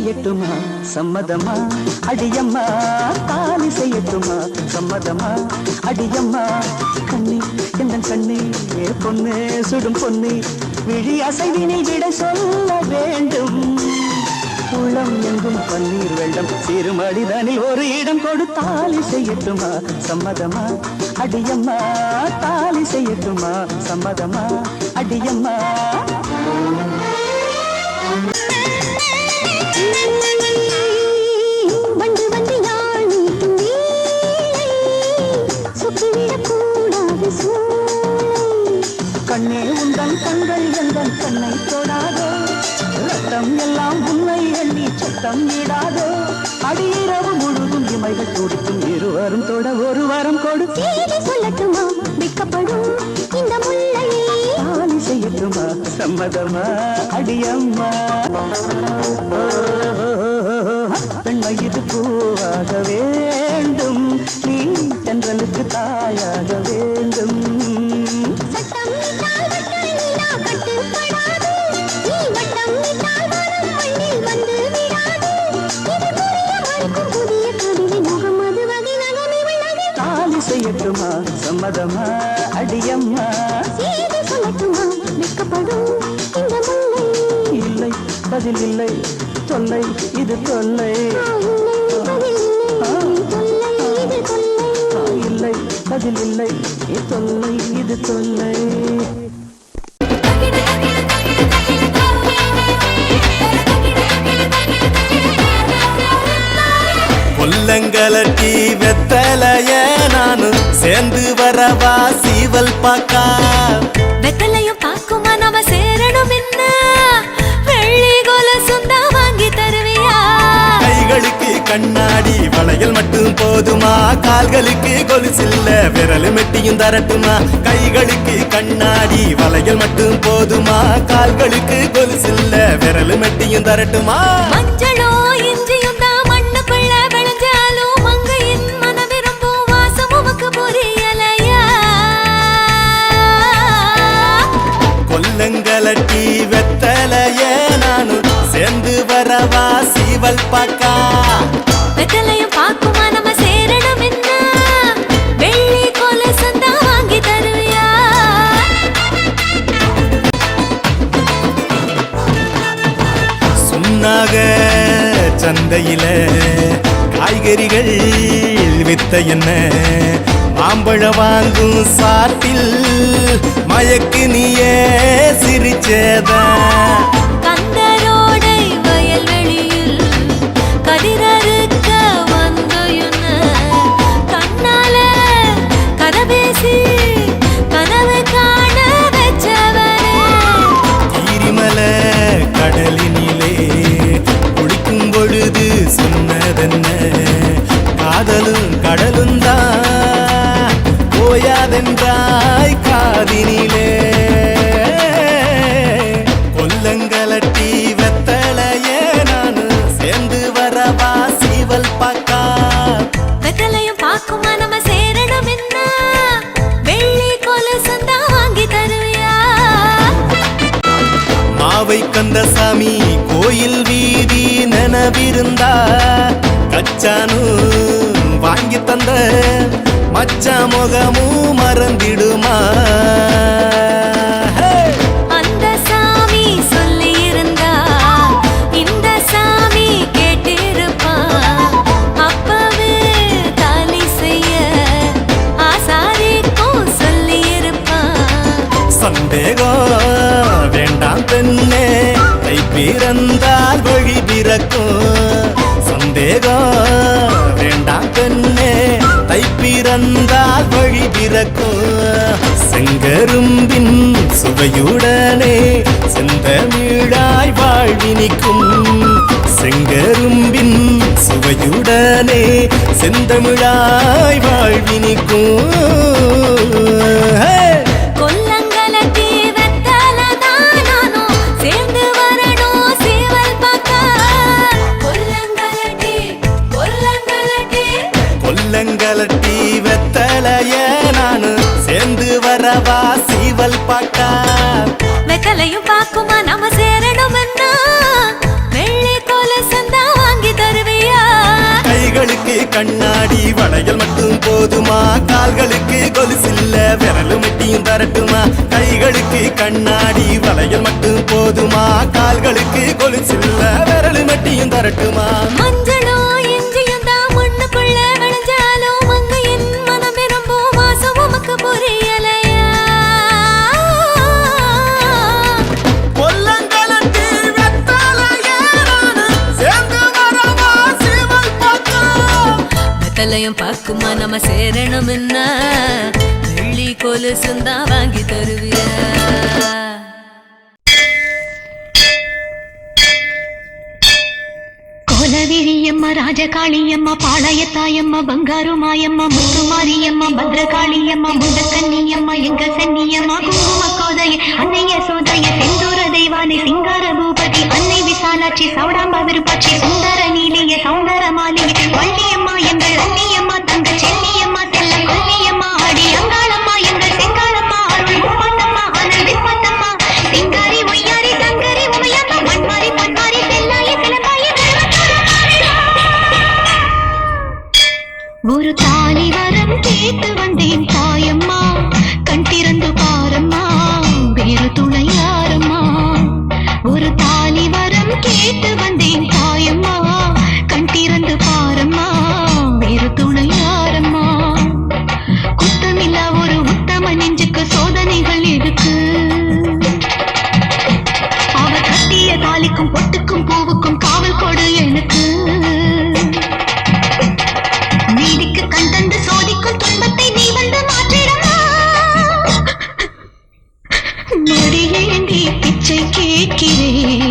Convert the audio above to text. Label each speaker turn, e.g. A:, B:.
A: செய்யட்டுமா சம்மதமா அடியம்மா தாலி செய்யட்டுமா சம்மதமா அடியம்மா கண்ணி எந்த கண்ணி பொண்ணு சுடும் பொண்ணு விழி அசைவினில் விட சொல்ல வேண்டும் உள்ளம் எங்கும் பன்னீர் வெள்ளம் சிறுமடிதனில் ஒரு இடம் கொடு தாலி செய்யட்டுமா சம்மதமா அடியம்மா தாலி செய்யட்டுமா சம்மதமா அடியம்மா வந்து வந்து யாழ் நீட்டும் வீணை சுத்திவிடக் கூடாது கண்ணே உந்தன் கண்கள் எந்தன் கண்ணை தொடாதோ ரத்தம் எல்லாம் உன்னை எண்ணி சத்தம் விடாதோ அடியிரவு முழுதும் இமைகள் துடிக்கும் இருவரும் தொட ஒரு வாரம் கொடு சொல்லட்டுமா விற்கப்படும் இந்த முல்லை தாலி செய்யட்டுமா சம்மதமா அடியம்மா பெண்மை இது பூவாக வேண்டும் நீ தென்றலுக்கு தாயாக வேண்டும் தாலி செய்யட்டுமா சம்மதமா அடியம்மா சொல்லட்டுமா விற்கப்படும் இந்த முல்லை இல்லை பதில் இல்லை தொல்லை இது தொல்லை இல்லை பதில் இல்லை தொல்லை இது தொல்லை
B: கொல்லங்கலட்டி வெத்தலைய நானு சேர்ந்து வரவா சீவல் பாக்கா
C: வெத்தலையும் பாக்குமா நாம சேரணும் என்ன வெள்ளி கொலுசுந்தா வாங்கி தருவியா
B: கைகளுக்கு கண்ணாடி வளையல் மட்டும் போதுமா கால்களுக்கு கொலுசில்ல விரல் மெட்டியும் தரட்டுமா கைகளுக்கு கண்ணாடி வளையல் மட்டும் போதுமா கால்களுக்கு கொலுசில்ல விரல் மெட்டியும் தரட்டுமா
C: மஞ்சளோ இஞ்சியும் தான் மண்ணுக்குள்ள விளைஞ்சாலும் மங்கையின் மன விரும்பும் வாசம் உமக்கு புரியலையா
B: கொல்லங்கலட்டி வெத்தலைய நானு சேர்ந்து வரவா சீவல் பாக்கா
C: வெத்தலையும் பாக்குமா நம்ம சேரணும் என்ன வெள்ளி கொலுசுந்தா வாங்கி தருவியா
B: சுண்ணாக சந்தையில காய்கறிகள் வித்த என்ன மாம்பழ வாங்கும் சாட்டில் மயக்கு நீயே சிரிச்சதா
C: கந்தரோடை வயல்வெளியில் கதிரறுக்க வந்தயுன்ன கண்ணால கதை பேசி கனவு காண வச்சவரே
B: கீரிமலை கடலினிலே குளிக்கும் பொழுது சொன்னதென்ன காதலும் கடலும் தான் போயாதென்றாய் காதினிலே கொல்லங்கலட்டி வெத்தலையே நானு சேர்ந்து வரவா சீவல் பாக்கா
C: வெத்தலையும் பாக்குமா நம்ம சேரணும் என்ன வெள்ளி கொலுசுந்தா வாங்கி தருவியா
B: மாவை கந்தசாமி கோயில் வீதி நனவிருந்தா கச்சானு வாங்கி தந்த மச்சா முகமும் மறந்திடுமா
C: அந்த சாமி சொல்லி இருந்தா இந்த சாமி கேட்டிருப்பா அப்பவே தாலி செய்ய ஆசாரிக்கும் சொல்லி இருப்பா
B: சந்தேகம் வேண்டாம் பெண்ணே கை பிறந்தால் வழி பிறக்கும் சந்தேகம் வேண்டாம் பெண்ணே தை பிறந்தால் வழி பிறக்கும் செங்கரும்பின் சுவையுடனே செந்தமிழாய் வாழ்வினிக்கும் செங்கரும்பின் சுவையுடனே செந்தமிழாய் வாழ்வினிக்கும்
C: கொல்லங்கலட்டி வெத்தலைதான் நானும் சேர்ந்து வரணும் சீவல் பாக்கா கொல்லங்கலட்டி
B: கொல்லங்கலட்டி வெத்தலைய நானு சேர்ந்து வரவா சீவல் பாக்கா
C: வெத்தலையும் பாக்குமா நம்ம சேரணும் என்ன வெள்ளி கொலுசுந்தா
B: தரட்டுமா கைகளுக்கு கண்ணாடி வளையல் மட்டும் போதுமா கால்களுக்கு கொலுசில்ல விரல் மட்டியும் தரட்டுமா
C: மஞ்சளோ இஞ்சியும் தான் மண்ணுக்குள்ள விளைஞ்சாலும் மங்கையின் மனம் விரும்பும் வாசம் உமக்கு புரியலையா
B: கொல்லங்கலட்டி வெத்தலையே நானு சேர்ந்து வரவா சீவல் பக்கம்
C: வெத்தலையும் பாக்குமா நம்ம சேரணும் என்ன வெள்ளி கொலுசுந்தா வாங்கி தருவியா
D: கோலவிழியம்மா ராஜகாளியம்மா பாளையத்தாயம்மா பங்காரு மாயம்மா முத்துமாரியம்மா பத்ரகாளியம்மா முண்டக்கன்னியம்மா எங்க சன்னியம்மா குங்கும கோதைய அன்னைய சோதைய செந்தூர தெய்வானை சிங்கார பூபதி அன்னை விசாலாட்சி சௌடாம்பா விருப்பாட்சி சுந்தர நீலிய சௌந்தர மாலிய வள்ளியம்மா எங்கள் அன்னியம்மா தங்க செல்லியம்மா செல்ல கொல்லியம்மா அடி அங்காளம்மா எங்கள் செங்காளம்மா அருள் முப்பாத்தம்மா அனல் விப்பாத்தம்மா சிங்காரி ஒய்யாரி சங்கரி உமையம்மா மண்மாரி பொன்மாரி செல்லாய சிலம்பாய ஒரு தாலி வரம் கேட்டு வந்தேன் தாயம்மா கண் திறந்து பாரம்மா வேறு துணை யாரம்மா ஒரு தாலி வரம் கேட்டு வந்தேன் தாயம்மா கண் திறந்து பாரம்மா வேறு துணை யாரம்மா குத்தமில்லா ஒரு உத்தம நெஞ்சுக்கு சோதனைகள் இருக்கு அவர் கட்டிய தாலிக்கும் பொட்டுக்கும் பூவுக்கும் காவல் கொடு எனக்கு நீதிக்கு கண் தந்து சோதிக்கும் துன்பத்தை நீ வந்து மாற்றிடமா மடியேந்தி பிச்சை கேட்கிறேன்